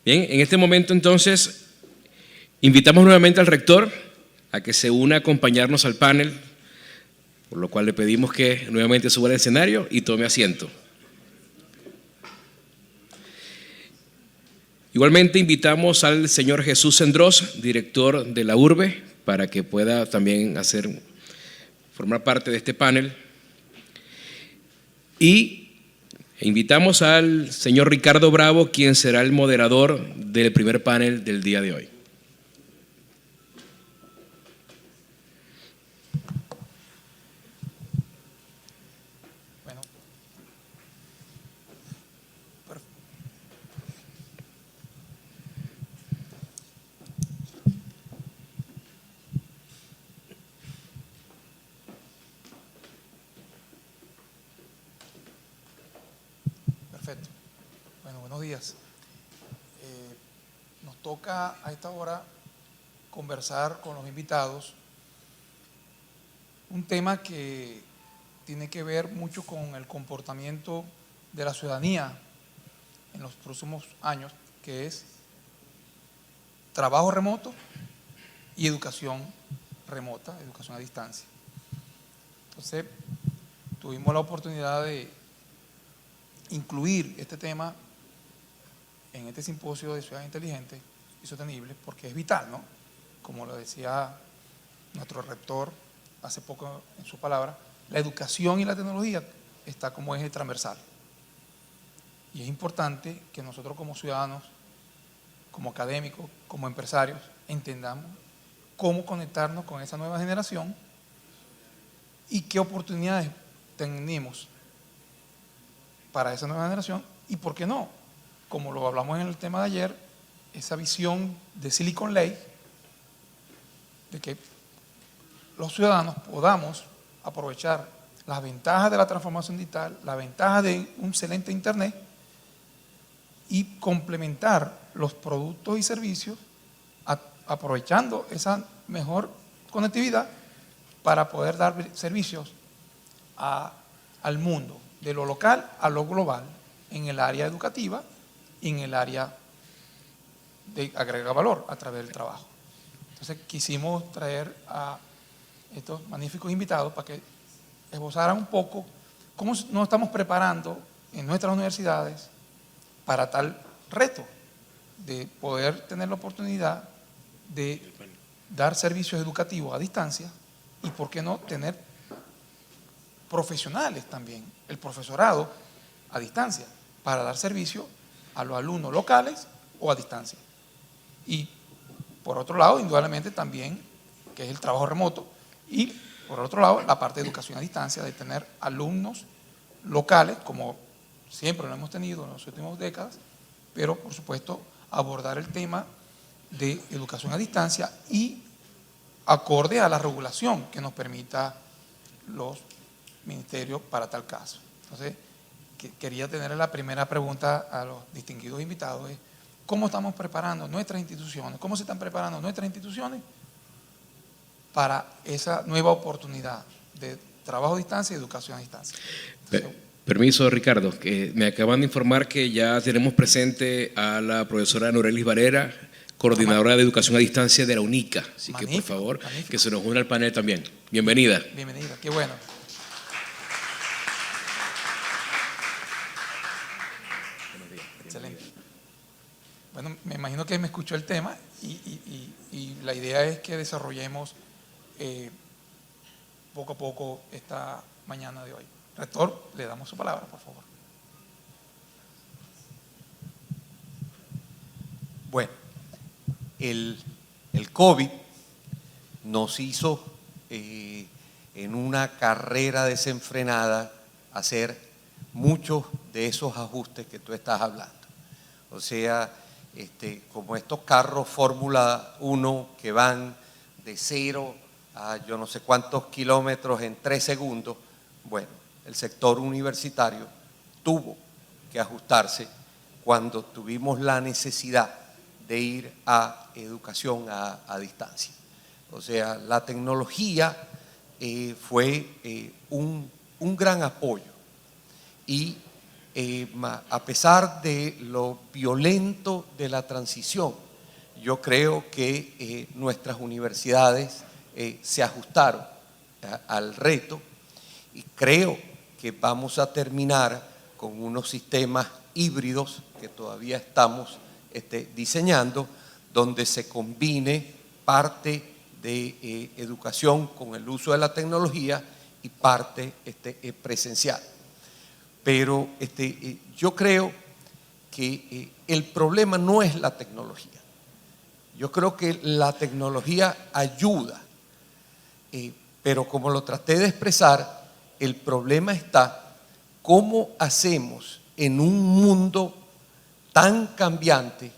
Bien, en este momento entonces invitamos nuevamente al rector a que se una a acompañarnos al panel, por lo cual le pedimos que nuevamente suba al escenario y tome asiento. Igualmente invitamos al señor Jesús Sendros, director de la urbe, para que pueda también formar parte de este panel. Y invitamos al señor Ricardo Bravo, quien será el moderador del primer panel del día de hoy. Perfecto. Bueno, buenos días. Nos toca a esta hora conversar con los invitados un tema que tiene que ver mucho con el comportamiento de la ciudadanía en los próximos años, que es trabajo remoto y educación remota, educación a distancia. Entonces, tuvimos la oportunidad de incluir este tema en este simposio de ciudad inteligente y sostenible porque es vital, ¿no? Como lo decía nuestro rector hace poco en su palabra, la educación y la tecnología está como eje transversal. Y es importante que nosotros como ciudadanos, como académicos, como empresarios, entendamos cómo conectarnos con esa nueva generación y qué oportunidades tenemos para esa nueva generación y por qué no, como lo hablamos en el tema de ayer, esa visión de Silicon Lake, de que los ciudadanos podamos aprovechar las ventajas de la transformación digital, las ventajas de un excelente Internet y complementar los productos y servicios aprovechando esa mejor conectividad para poder dar servicios al mundo, de lo local a lo global, en el área educativa y en el área de agregar valor a través del trabajo. Entonces quisimos traer a estos magníficos invitados para que esbozaran un poco cómo nos estamos preparando en nuestras universidades para tal reto de poder tener la oportunidad de dar servicios educativos a distancia y por qué no tener profesionales también, el profesorado a distancia, para dar servicio a los alumnos locales o a distancia. Y por otro lado, indudablemente también, que es el trabajo remoto, y por otro lado, la parte de educación a distancia, de tener alumnos locales, como siempre lo hemos tenido en las últimas décadas, pero por supuesto abordar el tema de educación a distancia y acorde a la regulación que nos permita los ministerios para tal caso. Entonces, quería tener la primera pregunta a los distinguidos invitados, es ¿cómo estamos preparando nuestras instituciones? ¿Cómo se están preparando nuestras instituciones para esa nueva oportunidad de trabajo a distancia y educación a distancia? Entonces, permiso, Ricardo, que me acaban de informar que ya tenemos presente a la profesora Norelis Varela, coordinadora de educación a distancia de la UNICA. Así que, por favor, que se nos una al panel también. Bienvenida. Bienvenida, qué bueno. Excelente. Bueno, me imagino que me escuchó el tema y la idea es que desarrollemos poco a poco esta mañana de hoy. Rector, le damos su palabra, por favor. Bueno, el COVID nos hizo en una carrera desenfrenada hacer muchos de esos ajustes que tú estás hablando. O sea, como estos carros Fórmula 1 que van de 0 a yo no sé cuántos kilómetros en 3 segundos, bueno, el sector universitario tuvo que ajustarse cuando tuvimos la necesidad de ir a educación a distancia. O sea, la tecnología fue un gran apoyo y a pesar de lo violento de la transición, yo creo que nuestras universidades se ajustaron al reto y creo que vamos a terminar con unos sistemas híbridos que todavía estamos diseñando, donde se combine parte de educación con el uso de la tecnología y parte presencial. Pero yo creo que el problema no es la tecnología. Yo creo que la tecnología ayuda, pero como lo traté de expresar, el problema está cómo hacemos en un mundo tan cambiante,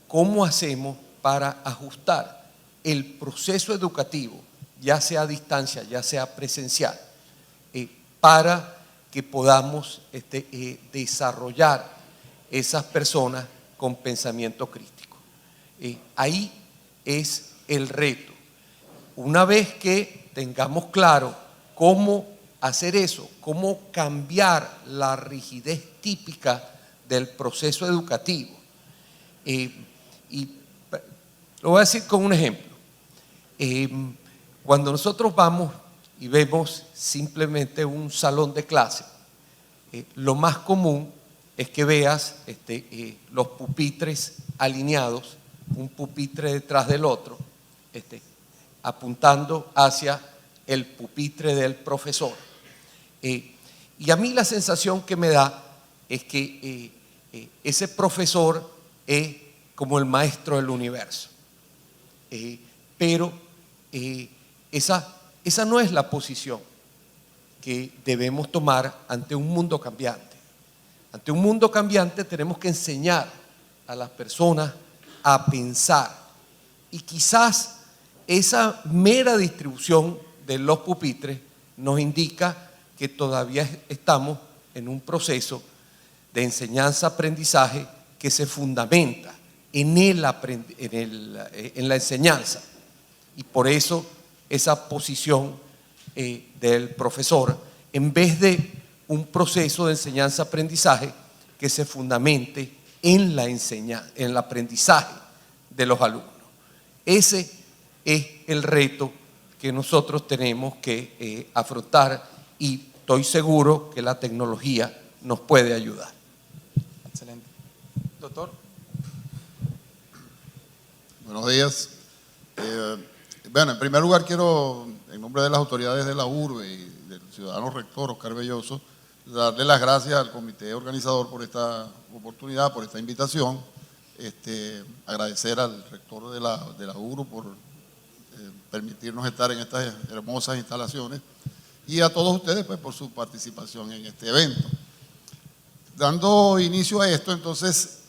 cómo hacemos para ajustar el proceso educativo, ya sea a distancia, ya sea presencial, para que podamos desarrollar esas personas con pensamiento crítico. Ahí es el reto. Una vez que tengamos claro cómo hacer eso, cómo cambiar la rigidez típica del proceso educativo. Y lo voy a decir con un ejemplo. Cuando nosotros vamos y vemos simplemente un salón de clase, lo más común es que veas los pupitres alineados, un pupitre detrás del otro, apuntando hacia el pupitre del profesor. Y a mí la sensación que me da es que ese profesor es como el maestro del universo. Pero esa no es la posición que debemos tomar ante un mundo cambiante. Ante un mundo cambiante tenemos que enseñar a las personas a pensar. Y quizás esa mera distribución de los pupitres nos indica que todavía estamos en un proceso de enseñanza-aprendizaje que se fundamenta en la enseñanza. Y por eso esa posición del profesor, en vez de un proceso de enseñanza-aprendizaje que se fundamente en el aprendizaje de los alumnos. Ese es el reto que nosotros tenemos que afrontar y estoy seguro que la tecnología nos puede ayudar. Excelente. Doctor. Buenos días. Bueno, en primer lugar quiero, en nombre de las autoridades de la urbe y del ciudadano rector Oscar Belloso, darle las gracias al comité organizador por esta oportunidad, por esta invitación. Agradecer al rector de la URU por permitirnos estar en estas hermosas instalaciones y a todos ustedes pues, por su participación en este evento. Dando inicio a esto, entonces,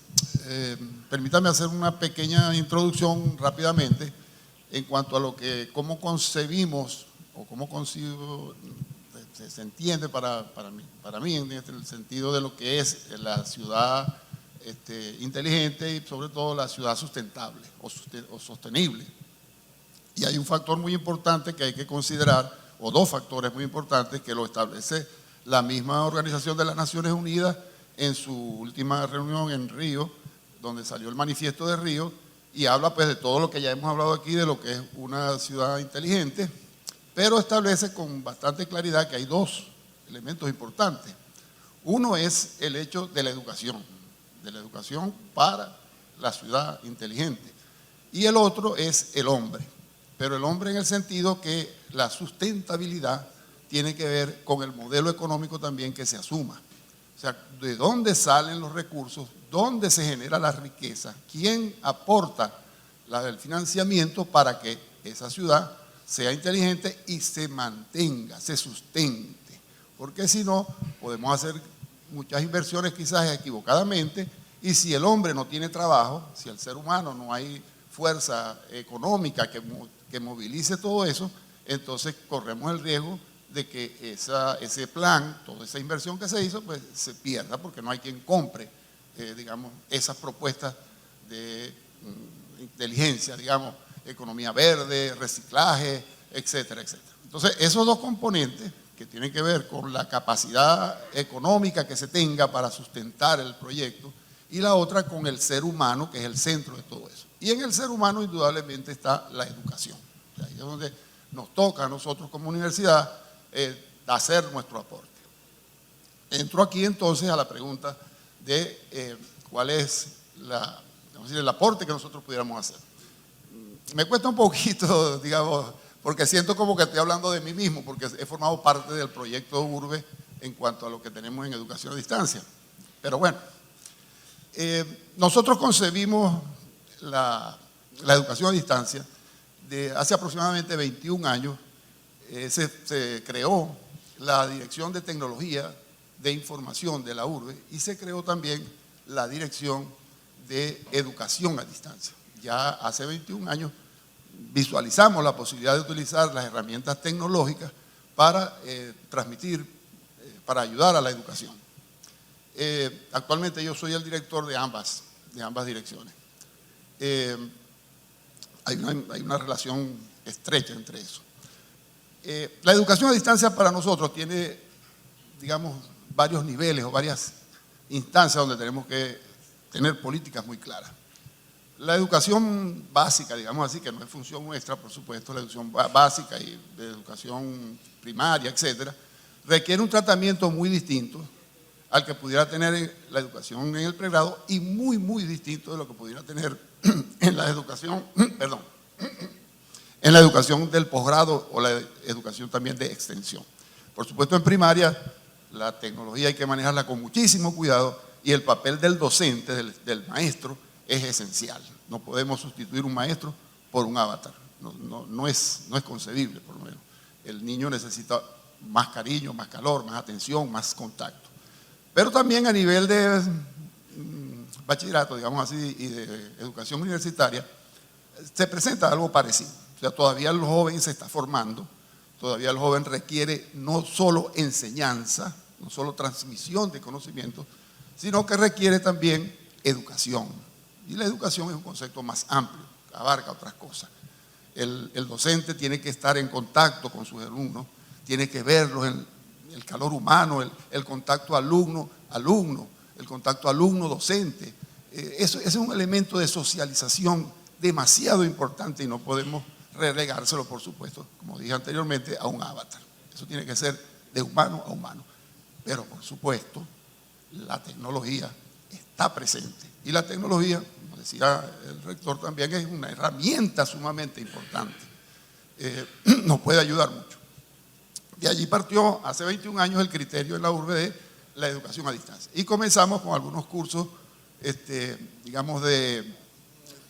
permítame hacer una pequeña introducción rápidamente en cuanto a cómo concebimos o cómo se entiende para mí en el sentido de lo que es la ciudad inteligente y sobre todo la ciudad sustentable o sostenible. Y hay un factor muy importante que hay que considerar, o dos factores muy importantes que lo establece la misma Organización de las Naciones Unidas en su última reunión en Río, donde salió el manifiesto de Río, y habla pues de todo lo que ya hemos hablado aquí, de lo que es una ciudad inteligente, pero establece con bastante claridad que hay dos elementos importantes. Uno es el hecho de la educación para la ciudad inteligente, y el otro es el hombre, pero el hombre en el sentido que la sustentabilidad tiene que ver con el modelo económico también que se asuma. O sea, de dónde salen los recursos, dónde se genera la riqueza, quién aporta el financiamiento para que esa ciudad sea inteligente y se mantenga, se sustente. Porque si no, podemos hacer muchas inversiones quizás equivocadamente, y si el hombre no tiene trabajo, si el ser humano no hay fuerza económica que movilice todo eso, entonces corremos el riesgo de que ese plan, toda esa inversión que se hizo, pues se pierda porque no hay quien compre, digamos, esas propuestas de inteligencia, digamos, economía verde, reciclaje, etcétera, etcétera. Entonces, esos dos componentes que tienen que ver con la capacidad económica que se tenga para sustentar el proyecto, y la otra con el ser humano, que es el centro de todo eso. Y en el ser humano indudablemente está la educación. O sea, ahí es donde nos toca a nosotros como universidad hacer nuestro aporte. Entro aquí entonces a la pregunta de cuál es el aporte que nosotros pudiéramos hacer. Me cuesta un poquito, digamos, porque siento como que estoy hablando de mí mismo, porque he formado parte del proyecto URBE en cuanto a lo que tenemos en educación a distancia. Pero bueno, nosotros concebimos la educación a distancia de hace aproximadamente 21 años. Se creó la Dirección de Tecnología de Información de la URBE y se creó también la Dirección de Educación a Distancia. Ya hace 21 años visualizamos la posibilidad de utilizar las herramientas tecnológicas para transmitir, para ayudar a la educación. Actualmente yo soy el director de ambas direcciones. Hay una relación estrecha entre eso. La educación a distancia para nosotros tiene, digamos, varios niveles o varias instancias donde tenemos que tener políticas muy claras. La educación básica, digamos así, que no es función nuestra, por supuesto, la educación básica y de educación primaria, etcétera, requiere un tratamiento muy distinto al que pudiera tener la educación en el pregrado y muy, muy distinto de lo que pudiera tener en la educación, en la educación del posgrado o la educación también de extensión. Por supuesto, en primaria, la tecnología hay que manejarla con muchísimo cuidado y el papel del docente, del maestro, es esencial. No podemos sustituir un maestro por un avatar. No es concebible, por lo menos. El niño necesita más cariño, más calor, más atención, más contacto. Pero también a nivel de bachillerato, digamos así, y de educación universitaria, se presenta algo parecido. O sea, todavía el joven se está formando, todavía el joven requiere no solo enseñanza, no solo transmisión de conocimientos, sino que requiere también educación. Y la educación es un concepto más amplio, abarca otras cosas. El docente tiene que estar en contacto con sus alumnos, tiene que verlos en el calor humano, el contacto alumno-alumno, el contacto alumno-docente. Eso es un elemento de socialización demasiado importante y no podemos relegárselo, por supuesto, como dije anteriormente, a un avatar. Eso tiene que ser de humano a humano. Pero, por supuesto, la tecnología está presente. Y la tecnología, como decía el rector también, es una herramienta sumamente importante. Nos puede ayudar mucho. De allí partió hace 21 años el criterio en la URBE de la educación a distancia. Y comenzamos con algunos cursos, digamos, de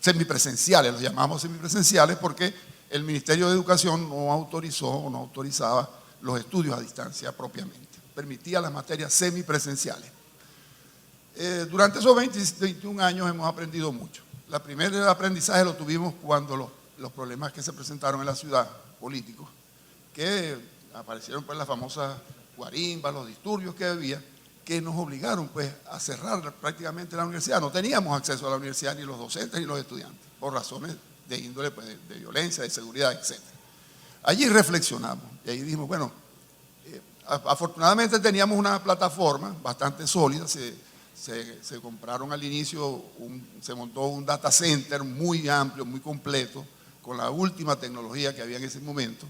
semipresenciales, los llamamos semipresenciales porque el Ministerio de Educación no autorizó o no autorizaba los estudios a distancia propiamente. Permitía las materias semipresenciales. Durante esos 21 años hemos aprendido mucho. El primer aprendizaje lo tuvimos cuando los problemas que se presentaron en la ciudad, políticos, que aparecieron pues las famosas guarimbas, los disturbios que había, que nos obligaron pues a cerrar prácticamente la universidad. No teníamos acceso a la universidad ni los docentes ni los estudiantes, por razones de índole pues, de violencia, de seguridad, etc. Allí reflexionamos y ahí dijimos, bueno, afortunadamente teníamos una plataforma bastante sólida, se compraron al inicio, se montó un data center muy amplio, muy completo, con la última tecnología que había en ese momento,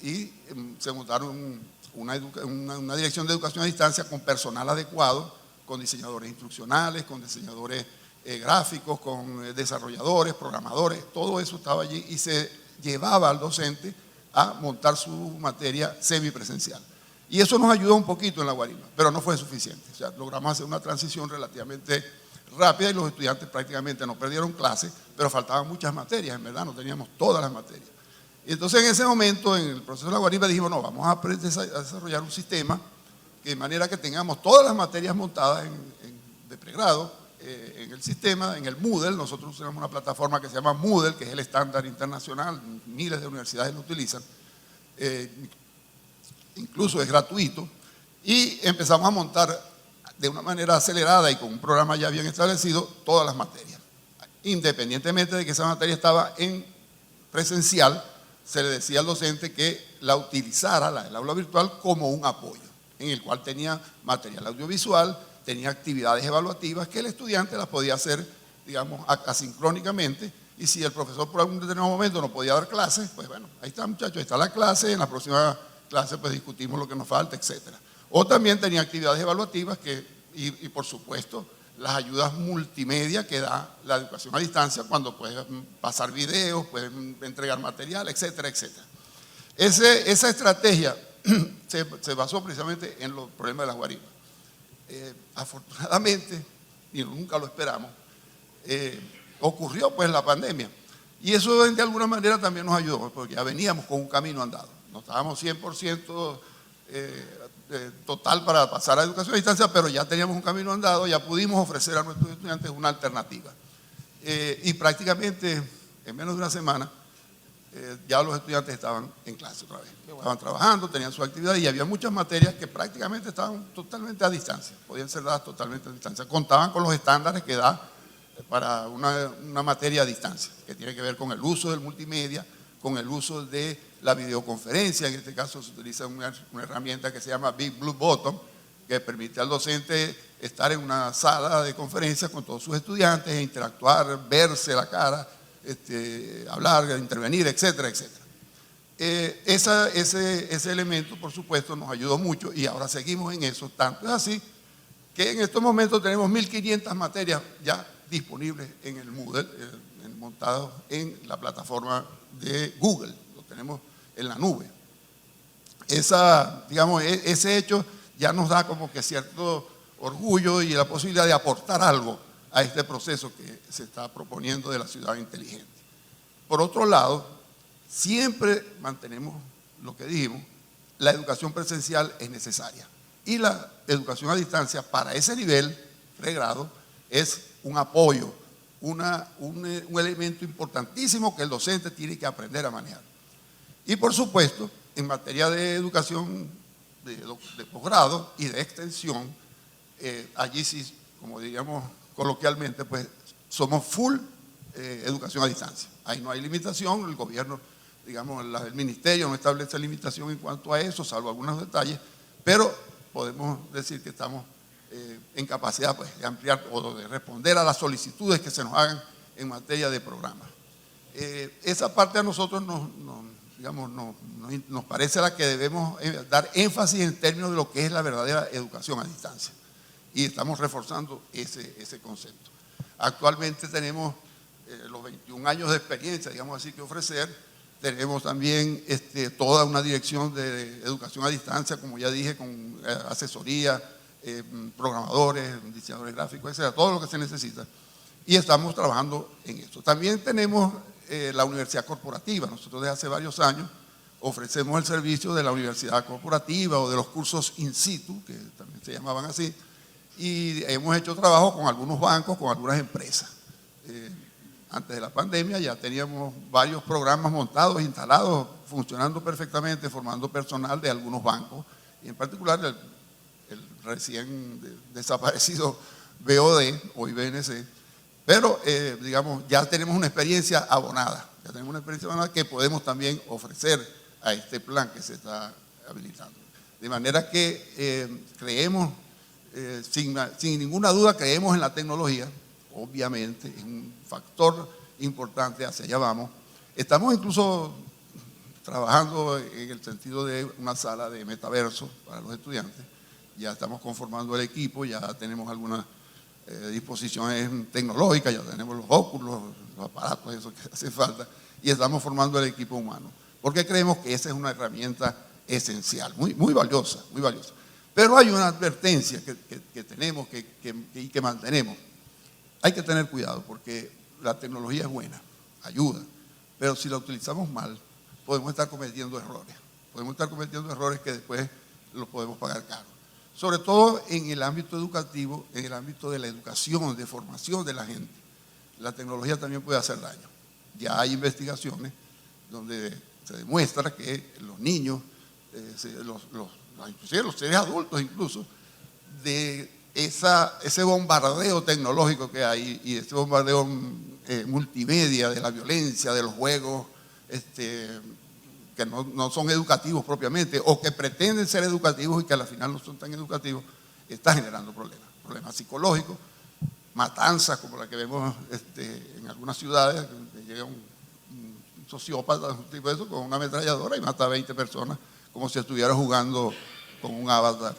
y se montaron una dirección de educación a distancia con personal adecuado, con diseñadores instruccionales, con diseñadores gráficos, con desarrolladores, programadores, todo eso estaba allí y se llevaba al docente a montar su materia semipresencial. Y eso nos ayudó un poquito en la guarimba, pero no fue suficiente. O sea, logramos hacer una transición relativamente rápida y los estudiantes prácticamente no perdieron clases, pero faltaban muchas materias, en verdad, no teníamos todas las materias. Y entonces en ese momento, en el proceso de la guarimba, dijimos, no, vamos a desarrollar un sistema de manera que tengamos todas las materias montadas de pregrado en el sistema, en el Moodle. Nosotros usamos una plataforma que se llama Moodle, que es el estándar internacional, miles de universidades lo utilizan. Incluso es gratuito, y empezamos a montar de una manera acelerada y con un programa ya bien establecido todas las materias. Independientemente de que esa materia estaba en presencial, se le decía al docente que la utilizara, el aula virtual, como un apoyo, en el cual tenía material audiovisual, tenía actividades evaluativas que el estudiante las podía hacer, digamos, asincrónicamente, y si el profesor por algún determinado momento no podía dar clases, pues bueno, ahí está, muchachos, ahí está la clase, en la próxima clase pues discutimos lo que nos falta, etc. O también tenía actividades evaluativas y por supuesto las ayudas multimedia que da la educación a distancia, cuando puedes pasar videos, puedes entregar material, etcétera, etcétera. Esa estrategia se basó precisamente en los problemas de las guarimbas. Afortunadamente, y nunca lo esperamos, ocurrió pues la pandemia, y eso de alguna manera también nos ayudó, porque ya veníamos con un camino andado, no estábamos 100% total para pasar a educación a distancia, pero ya teníamos un camino andado, ya pudimos ofrecer a nuestros estudiantes una alternativa, y prácticamente en menos de una semana ya los estudiantes estaban en clase otra vez, estaban trabajando, tenían su actividad, y había muchas materias que prácticamente estaban totalmente a distancia, podían ser dadas totalmente a distancia, contaban con los estándares que da para una materia a distancia, que tiene que ver con el uso del multimedia, con el uso de la videoconferencia. En este caso se utiliza una herramienta que se llama Big Blue Button, que permite al docente estar en una sala de conferencias con todos sus estudiantes, interactuar, verse la cara, hablar, intervenir, etcétera, etcétera. Ese elemento, por supuesto, nos ayudó mucho, y ahora seguimos en eso. Tanto es así que en estos momentos tenemos 1.500 materias ya disponibles en el Moodle, montados en la plataforma de Google, lo tenemos en la nube. Ese hecho ya nos da como que cierto orgullo y la posibilidad de aportar algo a este proceso que se está proponiendo de la ciudad inteligente. Por otro lado, siempre mantenemos lo que dijimos, la educación presencial es necesaria, y la educación a distancia para ese nivel pregrado es un apoyo, un elemento importantísimo que el docente tiene que aprender a manejar. Y por supuesto, en materia de educación de posgrado y de extensión, allí sí, como diríamos coloquialmente, pues somos full educación a distancia. Ahí no hay limitación, el gobierno, digamos, el ministerio no establece limitación en cuanto a eso, salvo algunos detalles, pero podemos decir que estamos en capacidad pues, de ampliar o de responder a las solicitudes que se nos hagan en materia de programas. Esa parte a nosotros nos parece la que debemos dar énfasis en términos de lo que es la verdadera educación a distancia, y estamos reforzando ese concepto. Actualmente tenemos los 21 años de experiencia, digamos así, que ofrecer. Tenemos también toda una dirección de educación a distancia, como ya dije, con asesoría, programadores, diseñadores gráficos, etcétera, todo lo que se necesita, y estamos trabajando en esto. También tenemos la universidad corporativa. Nosotros desde hace varios años ofrecemos el servicio de la universidad corporativa o de los cursos in situ, que también se llamaban así, y hemos hecho trabajo con algunos bancos, con algunas empresas. Antes de la pandemia ya teníamos varios programas montados, instalados, funcionando perfectamente, formando personal de algunos bancos, y en particular el recién desaparecido BOD, hoy BNC, pero digamos, ya tenemos una experiencia abonada, que podemos también ofrecer a este plan que se está habilitando. De manera que creemos, sin ninguna duda, creemos en la tecnología, obviamente, es un factor importante, hacia allá vamos. Estamos incluso trabajando en el sentido de una sala de metaverso para los estudiantes. Ya estamos conformando el equipo, ya tenemos algunas disposiciones tecnológicas, ya tenemos los óculos, los aparatos, eso que hace falta, y estamos formando el equipo humano, porque creemos que esa es una herramienta esencial, muy valiosa, muy valiosa. Pero hay una advertencia que tenemos y que mantenemos. Hay que tener cuidado, porque la tecnología es buena, ayuda, pero si la utilizamos mal, podemos estar cometiendo errores que después los podemos pagar caro. Sobre todo en el ámbito educativo, en el ámbito de la educación, de formación de la gente. La tecnología también puede hacer daño. Ya hay investigaciones donde se demuestra que los niños, inclusive los seres adultos incluso, de ese bombardeo tecnológico que hay y ese bombardeo multimedia de la violencia, de los juegos que no son educativos propiamente, o que pretenden ser educativos y que al final no son tan educativos, está generando problemas psicológicos, matanzas como la que vemos en algunas ciudades, donde llega un sociópata, un tipo de eso, con una ametralladora y mata a 20 personas como si estuviera jugando con un avatar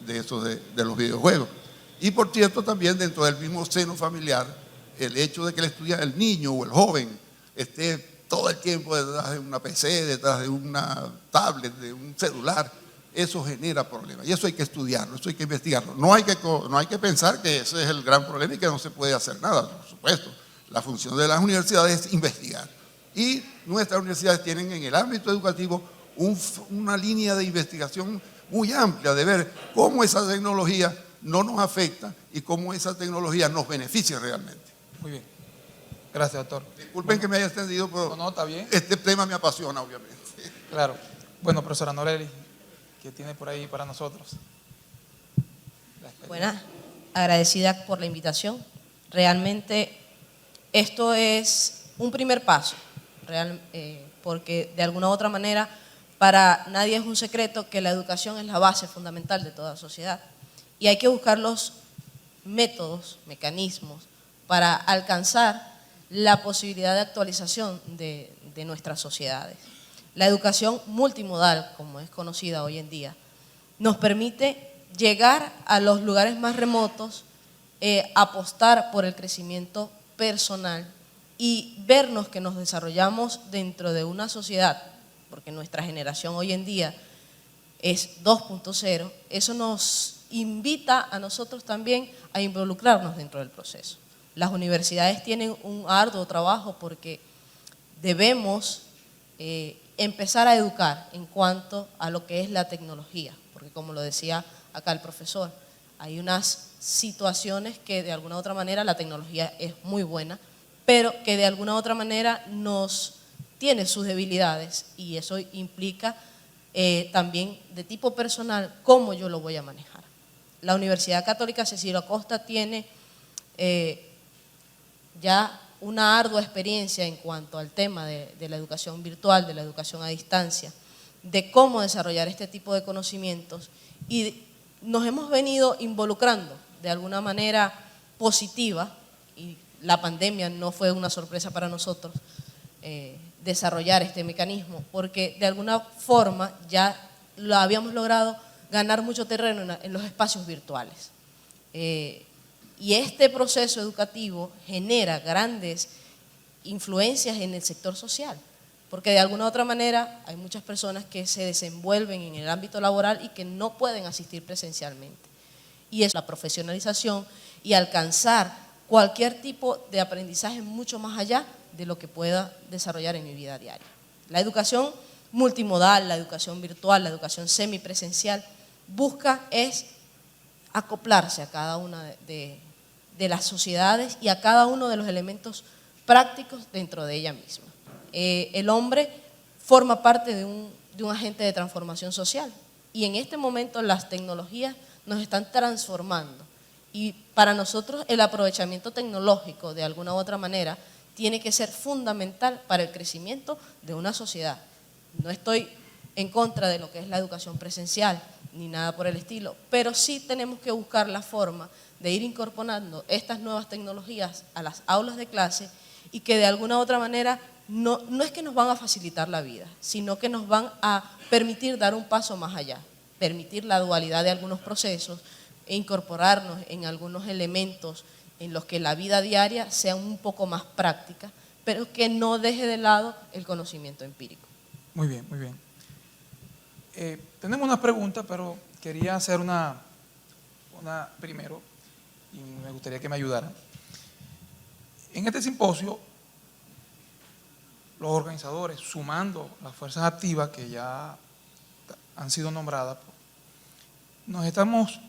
de esos de los videojuegos. Y por cierto, también dentro del mismo seno familiar, el hecho de que el niño o el joven esté todo el tiempo detrás de una PC, detrás de una tablet, de un celular, eso genera problemas. Y eso hay que estudiarlo, eso hay que investigarlo. No hay que pensar que ese es el gran problema y que no se puede hacer nada, por supuesto. La función de las universidades es investigar. Y nuestras universidades tienen en el ámbito educativo una línea de investigación muy amplia de ver cómo esa tecnología no nos afecta y cómo esa tecnología nos beneficia realmente. Muy bien. Gracias, doctor. Disculpen que me haya extendido, pero no, está bien. Este tema me apasiona, obviamente. Claro. Bueno, profesora Norelis, ¿qué tiene por ahí para nosotros? Buenas, agradecida por la invitación. Realmente esto es un primer paso, porque de alguna u otra manera para nadie es un secreto que la educación es la base fundamental de toda sociedad y hay que buscar los métodos, mecanismos para alcanzar la posibilidad de actualización de nuestras sociedades. La educación multimodal, como es conocida hoy en día, nos permite llegar a los lugares más remotos, apostar por el crecimiento personal y vernos que nos desarrollamos dentro de una sociedad, porque nuestra generación hoy en día es 2.0, eso nos invita a nosotros también a involucrarnos dentro del proceso. Las universidades tienen un arduo trabajo porque debemos empezar a educar en cuanto a lo que es la tecnología, porque como lo decía acá el profesor, hay unas situaciones que de alguna u otra manera la tecnología es muy buena, pero que de alguna u otra manera tiene sus debilidades y eso implica también de tipo personal cómo yo lo voy a manejar. La Universidad Católica Cecilio Acosta tiene ya una ardua experiencia en cuanto al tema de la educación virtual, de la educación a distancia, de cómo desarrollar este tipo de conocimientos y nos hemos venido involucrando de alguna manera positiva y la pandemia no fue una sorpresa para nosotros desarrollar este mecanismo porque de alguna forma ya lo habíamos logrado ganar mucho terreno en los espacios virtuales. Y este proceso educativo genera grandes influencias en el sector social, porque de alguna u otra manera hay muchas personas que se desenvuelven en el ámbito laboral y que no pueden asistir presencialmente. Y es la profesionalización y alcanzar cualquier tipo de aprendizaje mucho más allá de lo que pueda desarrollar en mi vida diaria. La educación multimodal, la educación virtual, la educación semipresencial, busca es acoplarse a cada una de las sociedades y a cada uno de los elementos prácticos dentro de ella misma. El hombre forma parte de un agente de transformación social y en este momento las tecnologías nos están transformando y para nosotros el aprovechamiento tecnológico de alguna u otra manera tiene que ser fundamental para el crecimiento de una sociedad. No estoy en contra de lo que es la educación presencial ni nada por el estilo, pero sí tenemos que buscar la forma de ir incorporando estas nuevas tecnologías a las aulas de clase y que de alguna u otra manera no es que nos van a facilitar la vida, sino que nos van a permitir dar un paso más allá, permitir la dualidad de algunos procesos e incorporarnos en algunos elementos en los que la vida diaria sea un poco más práctica, pero que no deje de lado el conocimiento empírico. Muy bien, muy bien. Tenemos una pregunta, pero quería hacer una primero y me gustaría que me ayudara. En este simposio, los organizadores, sumando las fuerzas activas que ya han sido nombradas, nos estamos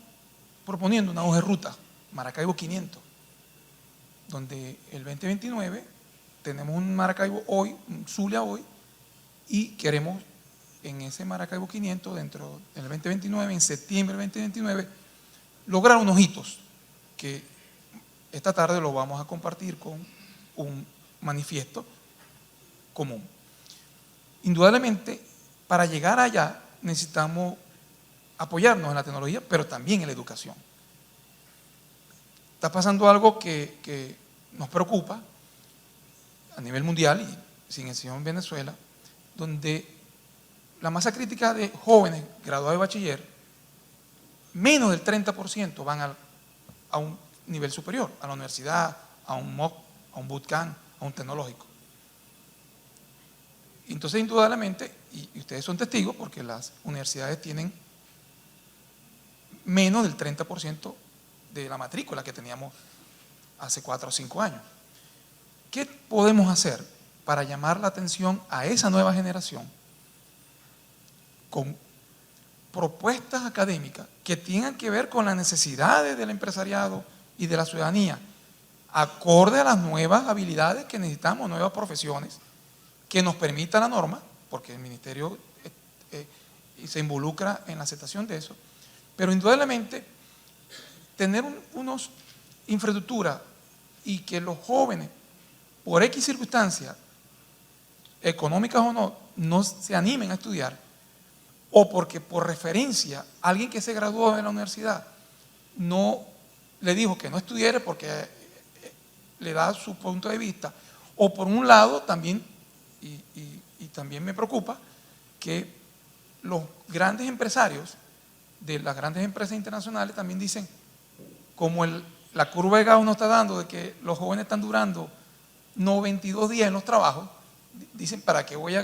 proponiendo una hoja de ruta, Maracaibo 500, donde el 2029 tenemos un Maracaibo hoy, un Zulia hoy, y queremos en ese Maracaibo 500, dentro del 2029, en septiembre del 2029, lograr unos hitos que esta tarde lo vamos a compartir con un manifiesto común. Indudablemente, para llegar allá necesitamos apoyarnos en la tecnología, pero también en la educación. Está pasando algo que nos preocupa a nivel mundial y sin excepción en Venezuela, donde la masa crítica de jóvenes graduados de bachiller, menos del 30% van a un nivel superior, a la universidad, a un MOOC, a un bootcamp, a un tecnológico. Entonces, indudablemente, y ustedes son testigos, porque las universidades tienen menos del 30% de la matrícula que teníamos hace 4 o 5 años. ¿Qué podemos hacer para llamar la atención a esa nueva generación con propuestas académicas que tengan que ver con las necesidades del empresariado y de la ciudadanía, acorde a las nuevas habilidades que necesitamos, nuevas profesiones, que nos permita la norma, porque el ministerio se involucra en la aceptación de eso, pero indudablemente tener unos infraestructura y que los jóvenes, por X circunstancias, económicas o no, no se animen a estudiar, o porque por referencia alguien que se graduó de la universidad no le dijo que no estudiara porque le da su punto de vista, o por un lado también, y también me preocupa, que los grandes empresarios de las grandes empresas internacionales también dicen, como la curva de Gauss nos está dando de que los jóvenes están durando 92 días en los trabajos, dicen, ¿para qué voy a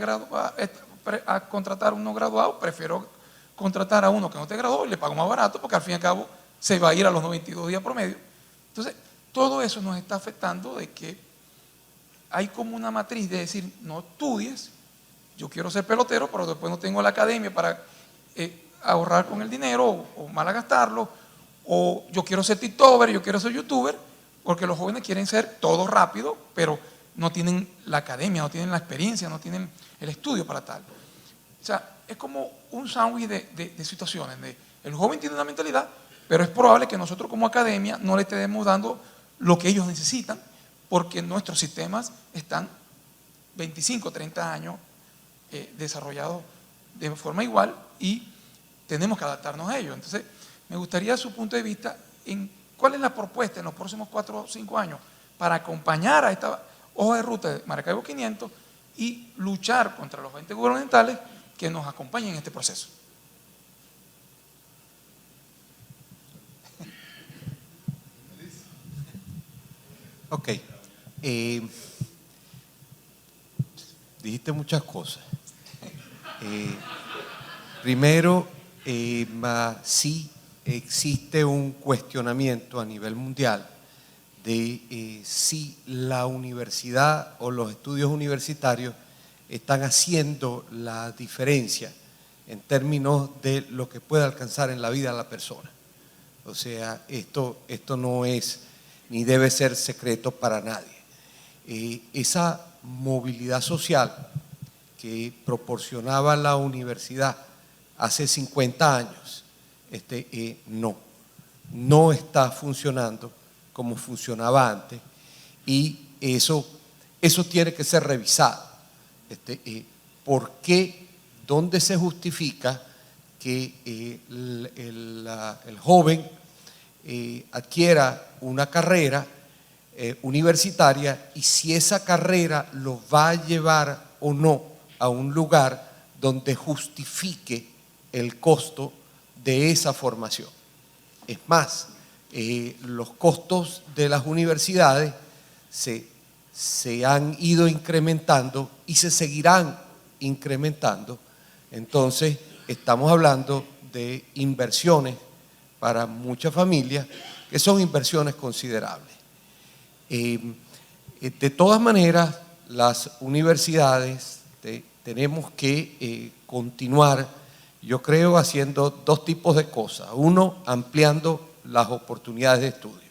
contratar a uno graduado? Prefiero contratar a uno que no te graduó y le pago más barato, porque al fin y al cabo se va a ir a los 92 días promedio. Entonces, todo eso nos está afectando de que hay como una matriz de decir, no estudies, yo quiero ser pelotero, pero después no tengo la academia para ahorrar con el dinero o malgastarlo, o yo quiero ser tiktoker, yo quiero ser youtuber, porque los jóvenes quieren ser todo rápido, pero no tienen la academia, no tienen la experiencia, no tienen el estudio para tal. O sea, es como un sándwich de situaciones. El joven tiene una mentalidad, pero es probable que nosotros como academia no le estemos dando lo que ellos necesitan, porque nuestros sistemas están 25, 30 años desarrollados de forma igual y tenemos que adaptarnos a ellos. Entonces, me gustaría su punto de vista en cuál es la propuesta en los próximos 4 o 5 años para acompañar a esta hoja de ruta de Maracaibo 500 y luchar contra los entes gubernamentales que nos acompañen en este proceso. Ok. Dijiste muchas cosas. Primero, sí existe un cuestionamiento a nivel mundial de si la universidad o los estudios universitarios están haciendo la diferencia en términos de lo que puede alcanzar en la vida la persona. O sea, esto no es ni debe ser secreto para nadie. Esa movilidad social que proporcionaba la universidad hace 50 años, no está funcionando como funcionaba antes, y eso tiene que ser revisado. ¿Por qué? ¿Dónde se justifica que el joven adquiera una carrera universitaria, y si esa carrera lo va a llevar o no a un lugar donde justifique el costo de esa formación? Es más, los costos de las universidades se han ido incrementando y se seguirán incrementando. Entonces, estamos hablando de inversiones para muchas familias que son inversiones considerables. De todas maneras, las universidades tenemos que continuar, yo creo, haciendo 2 tipos de cosas. Uno, ampliando las oportunidades de estudio.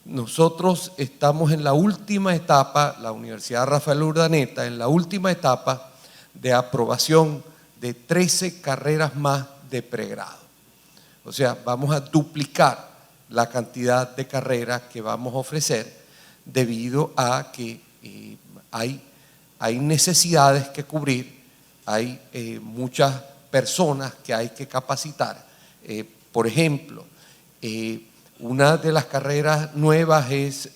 Nosotros estamos en la última etapa, la Universidad Rafael Urdaneta, en la última etapa de aprobación de 13 carreras más de pregrado. O sea, vamos a duplicar la cantidad de carreras que vamos a ofrecer debido a que hay necesidades que cubrir hay muchas personas que hay que capacitar. Por ejemplo, una de las carreras nuevas es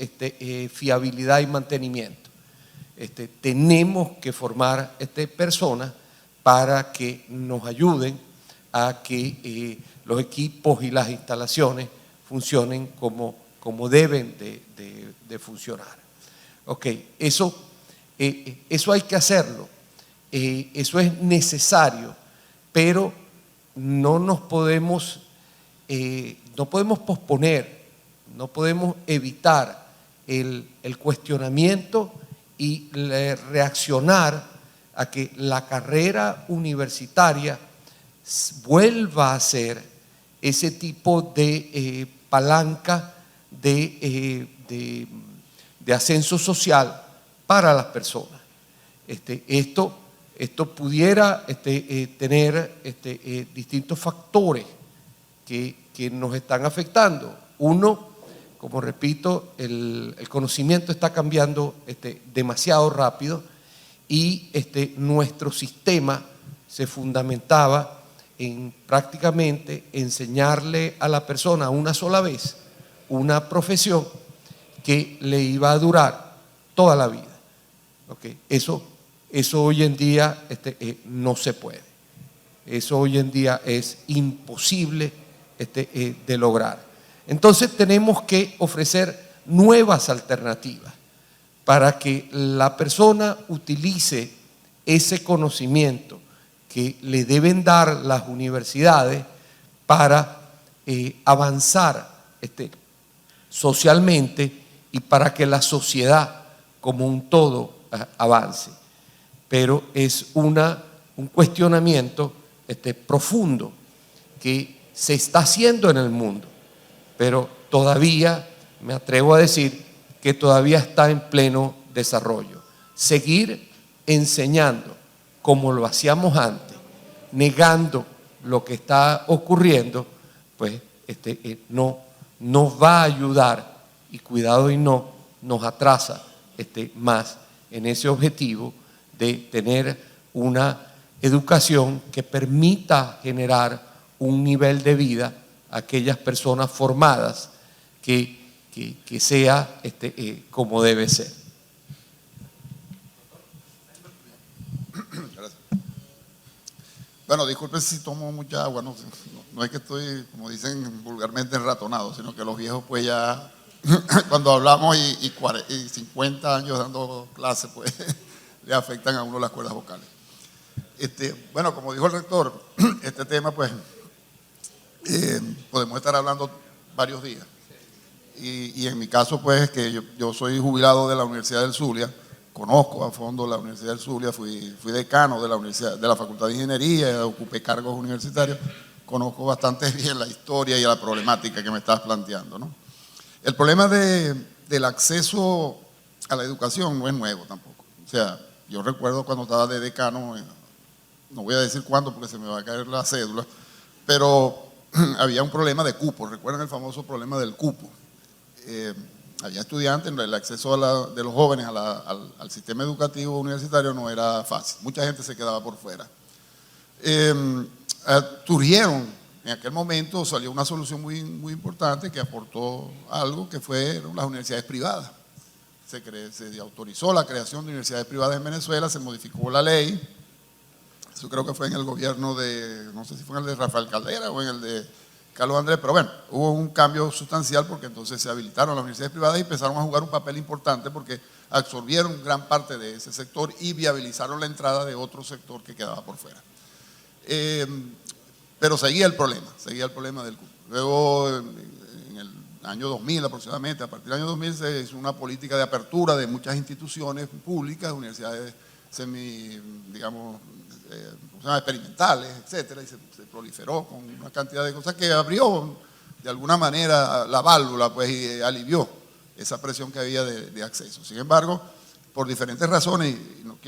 fiabilidad y mantenimiento. Tenemos que formar personas para que nos ayuden a que los equipos y las instalaciones funcionen como deben de funcionar. Ok, eso hay que hacerlo, eso es necesario, pero no nos podemos, no podemos posponer, no podemos evitar el cuestionamiento y reaccionar a que la carrera universitaria vuelva a ser ese tipo de palanca de ascenso social para las personas. Esto pudiera tener distintos factores que nos están afectando. Uno, como repito, el conocimiento está cambiando demasiado rápido y nuestro sistema se fundamentaba en prácticamente enseñarle a la persona una sola vez una profesión que le iba a durar toda la vida. ¿Okay? Eso hoy en día no se puede. Eso hoy en día es imposible de lograr. Entonces tenemos que ofrecer nuevas alternativas para que la persona utilice ese conocimiento que le deben dar las universidades para avanzar socialmente y para que la sociedad como un todo avance. Pero es un cuestionamiento profundo que se está haciendo en el mundo, pero todavía, me atrevo a decir, que todavía está en pleno desarrollo. Seguir enseñando como lo hacíamos antes, negando lo que está ocurriendo, pues no nos va a ayudar y cuidado y no nos atrasa más en ese objetivo de tener una educación que permita generar un nivel de vida a aquellas personas formadas que sea como debe ser. Gracias. Bueno, disculpen si tomo mucha agua, no es que estoy, como dicen vulgarmente, enratonado, sino que los viejos pues ya, cuando hablamos y 50 años dando clases, pues le afectan a uno las cuerdas vocales. Bueno, como dijo el rector, este tema pues podemos estar hablando varios días. Y en mi caso pues que yo soy jubilado de la Universidad del Zulia, conozco a fondo la Universidad del Zulia, fui decano de la Universidad, de la Facultad de Ingeniería, ocupé cargos universitarios, conozco bastante bien la historia y la problemática que me estás planteando, ¿no? El problema del acceso a la educación no es nuevo tampoco. O sea, yo recuerdo cuando estaba de decano, no voy a decir cuándo porque se me va a caer la cédula, pero había un problema de cupo. ¿Recuerdan el famoso problema del cupo? Había estudiantes, el acceso de los jóvenes al sistema educativo universitario no era fácil. Mucha gente se quedaba por fuera. Surgieron, en aquel momento salió una solución muy, muy importante que aportó algo que fueron las universidades privadas. Se autorizó la creación de universidades privadas en Venezuela, se modificó la ley. Eso creo que fue en el gobierno no sé si fue en el de Rafael Caldera o en el de Carlos Andrés, pero bueno, hubo un cambio sustancial porque entonces se habilitaron las universidades privadas y empezaron a jugar un papel importante porque absorbieron gran parte de ese sector y viabilizaron la entrada de otro sector que quedaba por fuera. Pero seguía el problema del cupo. Luego, en el año 2000 aproximadamente, a partir del año 2000 se hizo una política de apertura de muchas instituciones públicas, universidades experimentales, etcétera, y se proliferó con una cantidad de cosas que abrió de alguna manera la válvula, pues, y alivió esa presión que había de acceso. Sin embargo, por diferentes razones, y no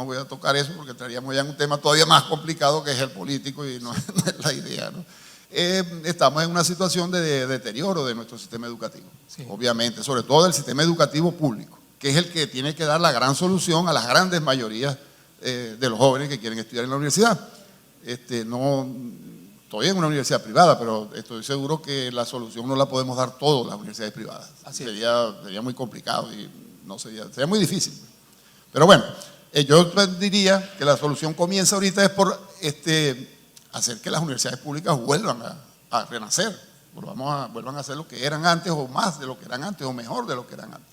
voy a tocar eso porque entraríamos ya en un tema todavía más complicado que es el político y no es la idea, ¿no? Estamos en una situación de deterioro de nuestro sistema educativo, sí. Obviamente, sobre todo del sistema educativo público, que es el que tiene que dar la gran solución a las grandes mayorías de los jóvenes que quieren estudiar en la universidad. No, estoy en una universidad privada, pero estoy seguro que la solución no la podemos dar todas las universidades privadas. Así es. Sería muy complicado y no sería muy difícil. Pero bueno, yo diría que la solución comienza ahorita es por hacer que las universidades públicas vuelvan a renacer, vuelvan a ser lo que eran antes o más de lo que eran antes o mejor de lo que eran antes.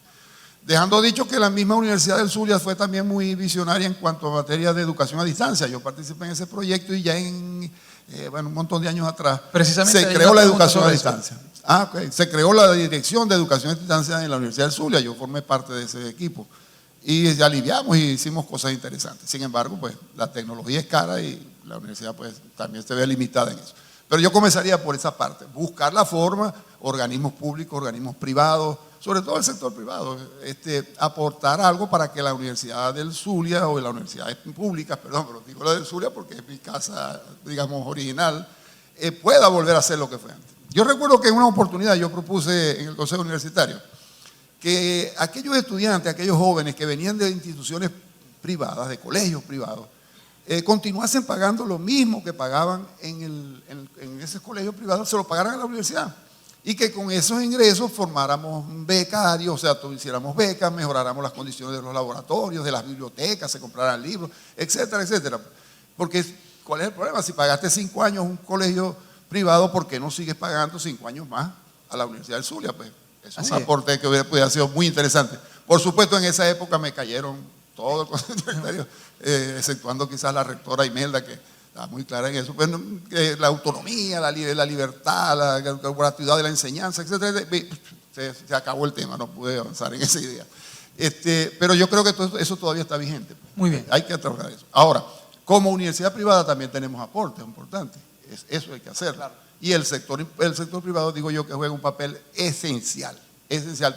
Dejando dicho que la misma Universidad del Zulia fue también muy visionaria en cuanto a materia de educación a distancia. Yo participé en ese proyecto y ya un montón de años atrás Precisamente se creó la educación a distancia. Se creó la Dirección de Educación a Distancia en la Universidad del Zulia. Yo formé parte de ese equipo y aliviamos y hicimos cosas interesantes. Sin embargo, pues la tecnología es cara y la universidad pues también se ve limitada en eso. Pero yo comenzaría por esa parte, buscar la forma, organismos públicos, organismos privados, sobre todo el sector privado, aportar algo para que la Universidad del Zulia o las universidades públicas, perdón, pero digo la del Zulia porque es mi casa, digamos, original, pueda volver a ser lo que fue antes. Yo recuerdo que en una oportunidad yo propuse en el Consejo Universitario que aquellos estudiantes, aquellos jóvenes que venían de instituciones privadas, de colegios privados, continuasen pagando lo mismo que pagaban en esos colegios privados, se lo pagaran a la universidad. Y que con esos ingresos formáramos becarios, o sea, hiciéramos becas, mejoráramos las condiciones de los laboratorios, de las bibliotecas, se compraran libros, etcétera, etcétera. Porque, ¿cuál es el problema? Si pagaste 5 años un colegio privado, ¿por qué no sigues pagando 5 años más a la Universidad del Zulia? Pues es un aporte que hubiera sido muy interesante. Por supuesto, en esa época me cayeron todo el Consejo Universitario, exceptuando quizás la rectora Imelda, que está muy clara en eso, pues, la autonomía, la libertad, la gratuidad de la enseñanza, etcétera. Se acabó el tema, no pude avanzar en esa idea. Pero yo creo que eso todavía está vigente. Muy bien. Hay que trabajar eso. Ahora, como universidad privada también tenemos aportes importantes, eso hay que hacerlo. Claro. Y el sector privado, digo yo, que juega un papel esencial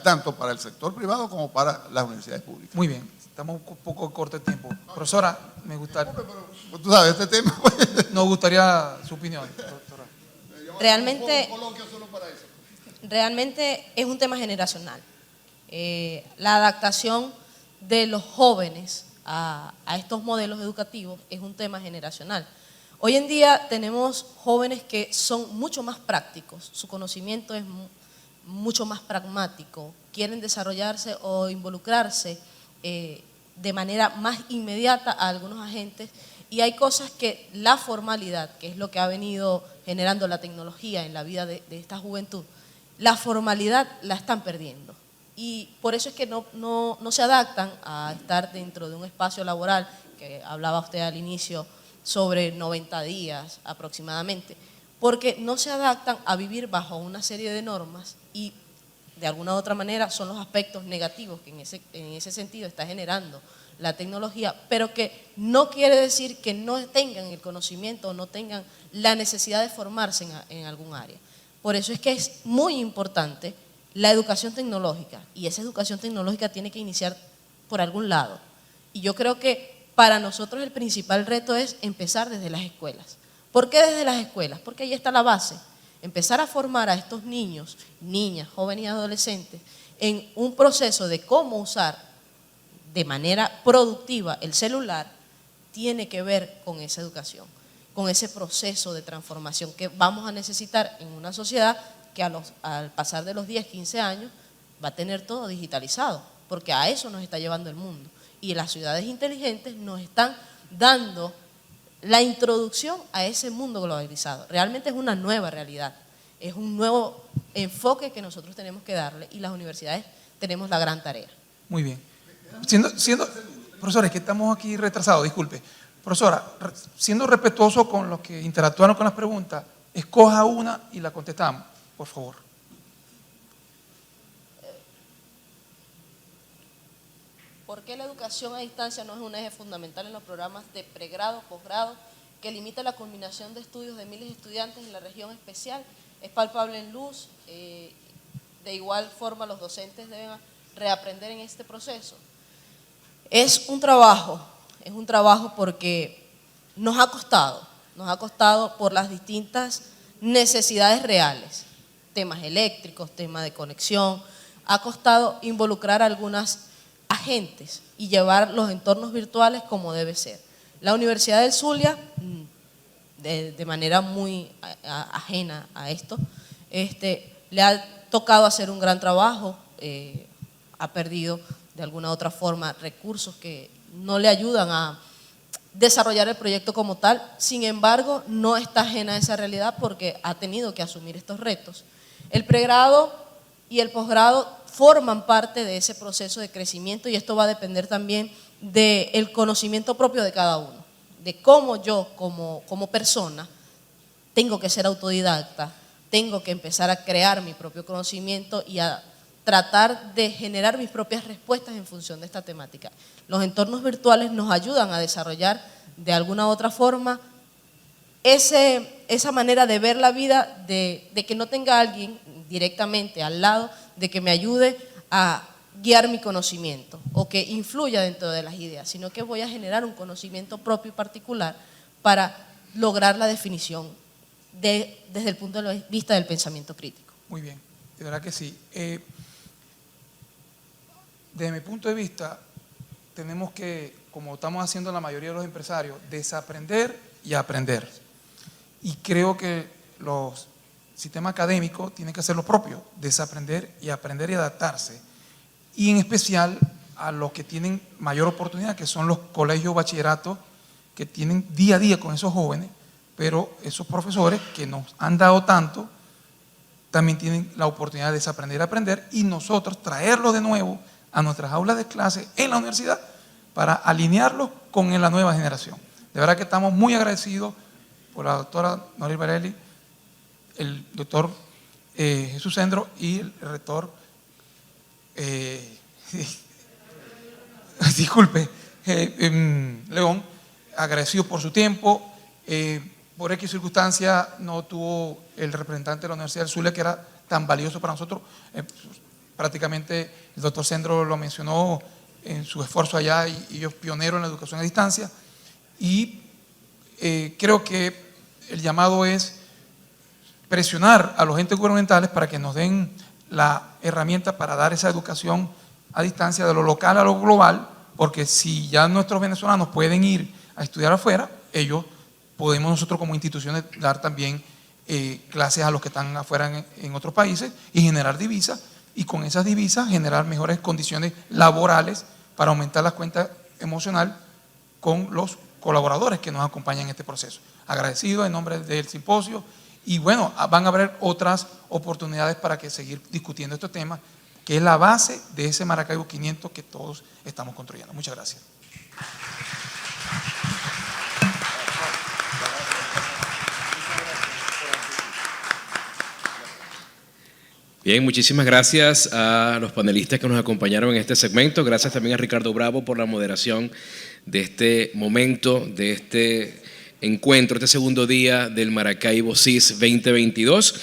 tanto para el sector privado como para las universidades públicas. Muy bien. Estamos un poco corto de tiempo. Profesora, me gustaría… Tú sabes, este tema… Nos gustaría su opinión, doctora. Realmente es un tema generacional. La adaptación de los jóvenes a estos modelos educativos es un tema generacional. Hoy en día tenemos jóvenes que son mucho más prácticos, su conocimiento es mucho más pragmático, quieren desarrollarse o involucrarse de manera más inmediata a algunos agentes, y hay cosas que la formalidad, que es lo que ha venido generando la tecnología en la vida de esta juventud, la formalidad la están perdiendo, y por eso es que no se adaptan a estar dentro de un espacio laboral, que hablaba usted al inicio sobre 90 días aproximadamente, porque no se adaptan a vivir bajo una serie de normas, y de alguna u otra manera son los aspectos negativos que en ese sentido está generando la tecnología, pero que no quiere decir que no tengan el conocimiento o no tengan la necesidad de formarse en algún área. Por eso es que es muy importante la educación tecnológica, y esa educación tecnológica tiene que iniciar por algún lado. Y yo creo que para nosotros el principal reto es empezar desde las escuelas. ¿Por qué desde las escuelas? Porque ahí está la base. Empezar a formar a estos niños, niñas, jóvenes y adolescentes en un proceso de cómo usar de manera productiva el celular tiene que ver con esa educación, con ese proceso de transformación que vamos a necesitar en una sociedad que al pasar de los 10, 15 años va a tener todo digitalizado, porque a eso nos está llevando el mundo. Y las ciudades inteligentes nos están dando la introducción a ese mundo globalizado. Realmente es una nueva realidad, es un nuevo enfoque que nosotros tenemos que darle, y las universidades tenemos la gran tarea. Muy bien. Profesora, es que estamos aquí retrasados, disculpe. Profesora, siendo respetuoso con los que interactuaron con las preguntas, escoja una y la contestamos, por favor. ¿Por qué la educación a distancia no es un eje fundamental en los programas de pregrado, posgrado, que limita la culminación de estudios de miles de estudiantes en la región especial? Es palpable en luz. De igual forma, los docentes deben reaprender en este proceso. Es un trabajo porque nos ha costado por las distintas necesidades reales, temas eléctricos, temas de conexión, ha costado involucrar a agentes y llevar los entornos virtuales como debe ser. La Universidad del Zulia, de manera muy ajena a esto, le ha tocado hacer un gran trabajo, ha perdido de alguna u otra forma recursos que no le ayudan a desarrollar el proyecto como tal. Sin embargo, no está ajena a esa realidad porque ha tenido que asumir estos retos. El pregrado y el posgrado forman parte de ese proceso de crecimiento y esto va a depender también del conocimiento propio de cada uno, de cómo yo como persona tengo que ser autodidacta, tengo que empezar a crear mi propio conocimiento y a tratar de generar mis propias respuestas en función de esta temática. Los entornos virtuales nos ayudan a desarrollar de alguna u otra forma esa manera de ver la vida, de que no tenga alguien directamente al lado, de que me ayude a guiar mi conocimiento o que influya dentro de las ideas, sino que voy a generar un conocimiento propio y particular para lograr la definición desde el punto de vista del pensamiento crítico. Muy bien, de verdad que sí. Desde mi punto de vista, tenemos que, como estamos haciendo la mayoría de los empresarios, desaprender y aprender. Y creo que los sistemas académicos tienen que hacer lo propio, desaprender y aprender y adaptarse. Y en especial a los que tienen mayor oportunidad, que son los colegios bachilleratos, que tienen día a día con esos jóvenes, pero esos profesores que nos han dado tanto, también tienen la oportunidad de desaprender y aprender, y nosotros traerlos de nuevo a nuestras aulas de clase en la universidad para alinearlos con la nueva generación. De verdad que estamos muy agradecidos por la doctora Norelis Varela, el doctor Jesús Sendro y el rector, disculpe, León, agradecido por su tiempo. Por X circunstancia no tuvo el representante de la Universidad del Zulia, que era tan valioso para nosotros. Prácticamente el doctor Sendro lo mencionó en su esfuerzo allá y es pionero en la educación a distancia. Y creo que el llamado es presionar a los entes gubernamentales para que nos den la herramienta para dar esa educación a distancia de lo local a lo global, porque si ya nuestros venezolanos pueden ir a estudiar afuera, ellos podemos nosotros como instituciones dar también clases a los que están afuera en otros países y generar divisas, y con esas divisas generar mejores condiciones laborales para aumentar la cuenta emocional con los colaboradores que nos acompañan en este proceso. Agradecido en nombre del simposio, y bueno, van a haber otras oportunidades para que seguir discutiendo estos temas, que es la base de ese Maracaibo 500 que todos estamos construyendo. Muchas gracias. Bien, muchísimas gracias a los panelistas que nos acompañaron en este segmento. Gracias también a Ricardo Bravo por la moderación de este momento, de este encuentro, este segundo día del Maracaibo CIS 2022.